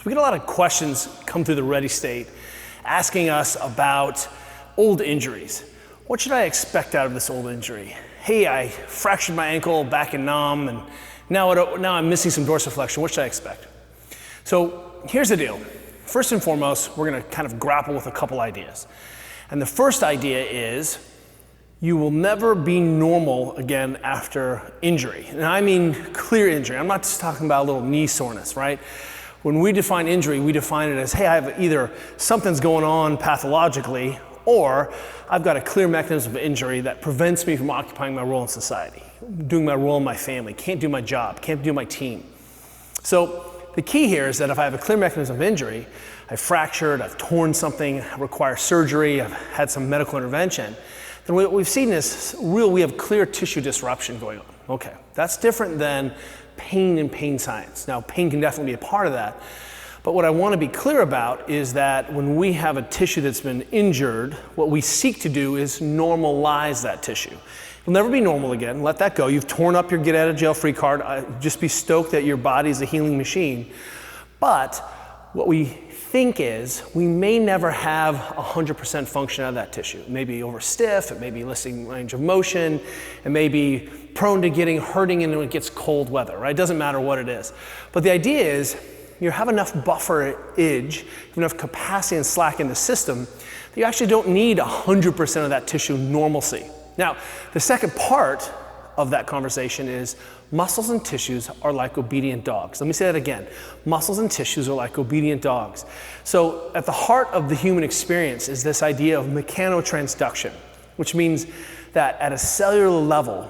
So we get a lot of questions come through the Ready State asking us about old injuries. What should I expect out of this old injury? Hey, I fractured my ankle back in Nam and now I'm missing some dorsiflexion. What should I expect? So here's the deal. First and foremost, we're going to kind of grapple with a couple ideas. And the first idea is you will never be normal again after injury. And I mean clear injury. I'm not just talking about a little knee soreness, right? When we define injury, we define it as, hey, I have either something's going on pathologically, or I've got a clear mechanism of injury that prevents me from occupying my role in society, doing my role in my family, can't do my job, can't do my team. So the key here is that if I have a clear mechanism of injury, I've fractured, I've torn something, I require surgery, I've had some medical intervention, then what we've seen is we have clear tissue disruption going on. Okay, that's different than pain and pain science. Now, pain can definitely be a part of that, but what I want to be clear about is that when we have a tissue that's been injured, what we seek to do is normalize that tissue. It'll never be normal again. Let that go. You've torn up your get out of jail free card. Just be stoked that your body's a healing machine. But what we think is we may never have 100% function out of that tissue. It may be over stiff, it may be losing range of motion, it may be prone to hurting when it gets cold weather, right? It doesn't matter what it is. But the idea is you have enough bufferage, you have enough capacity and slack in the system that you actually don't need 100% of that tissue normalcy. Now, the second part of that conversation is muscles and tissues are like obedient dogs. Let me say that again. Muscles and tissues are like obedient dogs. So at the heart of the human experience is this idea of mechanotransduction, which means that at a cellular level,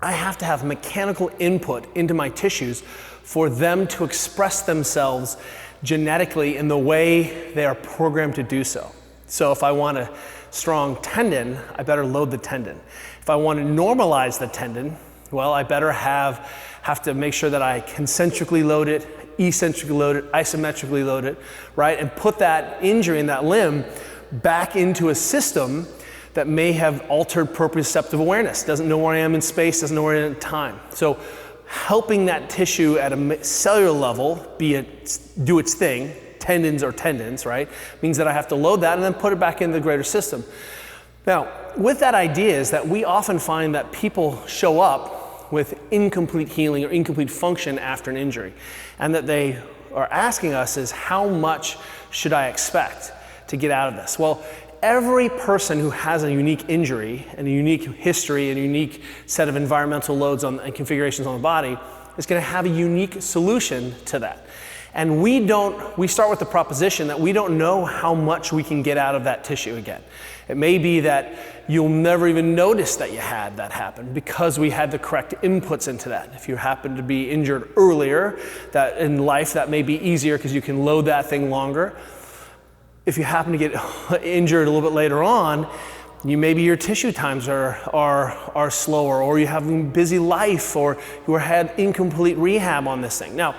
I have to have mechanical input into my tissues for them to express themselves genetically in the way they are programmed to do so. So if I want a strong tendon, I better load the tendon. If I want to normalize the tendon, well, I better have to make sure that I concentrically load it, eccentrically load it, isometrically load it, right? And put that injury in that limb back into a system that may have altered proprioceptive awareness, doesn't know where I am in space, doesn't know where I am in time. So helping that tissue at a cellular level, do its thing, tendons, right? Means that I have to load that and then put it back into the greater system. Now, with that idea is that we often find that people show up with incomplete healing or incomplete function after an injury. And that they are asking us is, how much should I expect to get out of this? Well, every person who has a unique injury and a unique history and a unique set of environmental loads and configurations on the body is going to have a unique solution to that. And we start with the proposition that we don't know how much we can get out of that tissue again. It may be that you'll never even notice that you had that happen because we had the correct inputs into that. If you happen to be injured earlier that in life, that may be easier because you can load that thing longer. If you happen to get injured a little bit later on, maybe your tissue times are slower, or you have a busy life, or you had incomplete rehab on this thing. Now,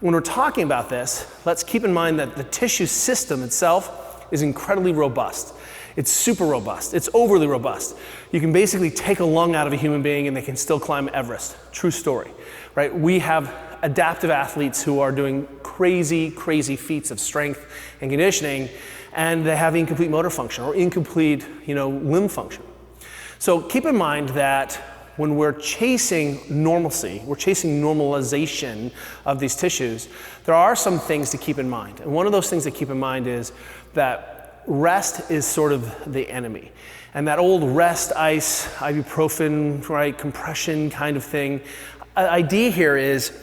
when we're talking about this, let's keep in mind that the tissue system itself is incredibly robust. It's super robust. It's overly robust. You can basically take a lung out of a human being and they can still climb Everest. True story, right? We have adaptive athletes who are doing crazy, crazy feats of strength and conditioning, and they have incomplete motor function or incomplete, limb function. So keep in mind that when we're chasing normalcy, we're chasing normalization of these tissues, there are some things to keep in mind. And one of those things to keep in mind is that rest is sort of the enemy. And that old rest, ice, ibuprofen, right, compression kind of thing. Idea here is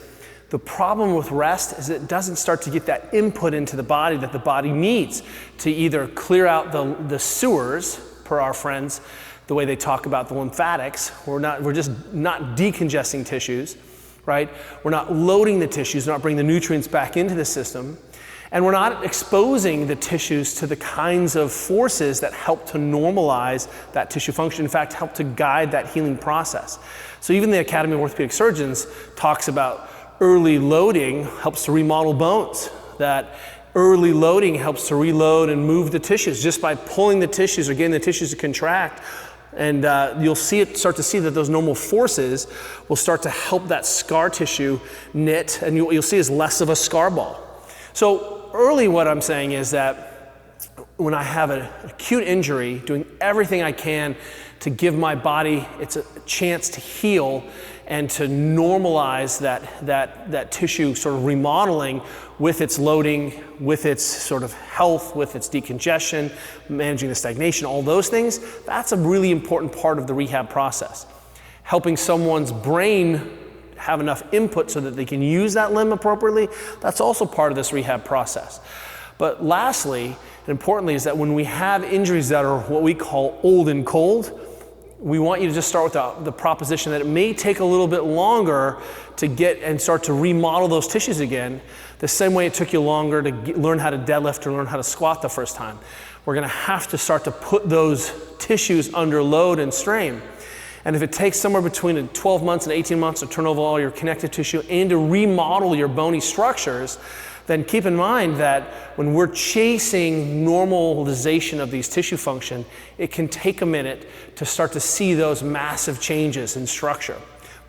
the problem with rest is it doesn't start to get that input into the body that the body needs to either clear out the sewers, per our friends, the way they talk about the lymphatics. We're just not decongesting tissues, right? We're not loading the tissues, not bringing the nutrients back into the system. And we're not exposing the tissues to the kinds of forces that help to normalize that tissue function, in fact, help to guide that healing process. So even the Academy of Orthopedic Surgeons talks about early loading helps to remodel bones, that early loading helps to reload and move the tissues just by pulling the tissues or getting the tissues to contract. And you'll start to see that those normal forces will start to help that scar tissue knit, and you'll see it's less of a scar ball. So early what I'm saying is that when I have an acute injury, doing everything I can to give my body its a chance to heal and to normalize that tissue sort of remodeling with its loading, with its sort of health, with its decongestion, managing the stagnation, all those things, that's a really important part of the rehab process. Helping someone's brain have enough input so that they can use that limb appropriately, that's also part of this rehab process. But lastly, and importantly, is that when we have injuries that are what we call old and cold, we want you to just start with the proposition that it may take a little bit longer to get and start to remodel those tissues again, the same way it took you longer to learn how to deadlift or learn how to squat the first time. We're gonna have to start to put those tissues under load and strain. And if it takes somewhere between 12 months and 18 months to turn over all your connective tissue and to remodel your bony structures, then keep in mind that when we're chasing normalization of these tissue function, it can take a minute to start to see those massive changes in structure.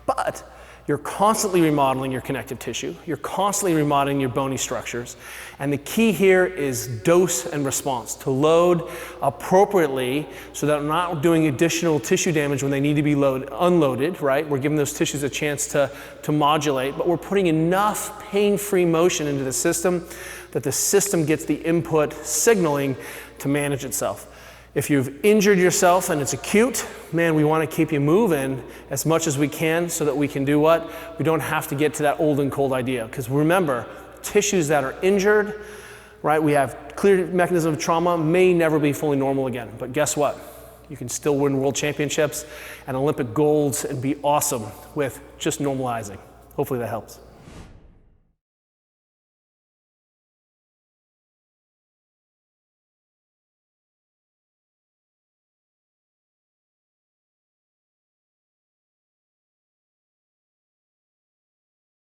But you're constantly remodeling your connective tissue, you're constantly remodeling your bony structures, and the key here is dose and response, to load appropriately so that we're not doing additional tissue damage when they need to be unloaded, right? We're giving those tissues a chance to modulate, but we're putting enough pain-free motion into the system that the system gets the input signaling to manage itself. If you've injured yourself and it's acute, man, we want to keep you moving as much as we can so that we can do what? We don't have to get to that old and cold idea. Because remember, tissues that are injured, right, we have clear mechanism of trauma, may never be fully normal again. But guess what? You can still win world championships and Olympic golds and be awesome with just normalizing. Hopefully that helps.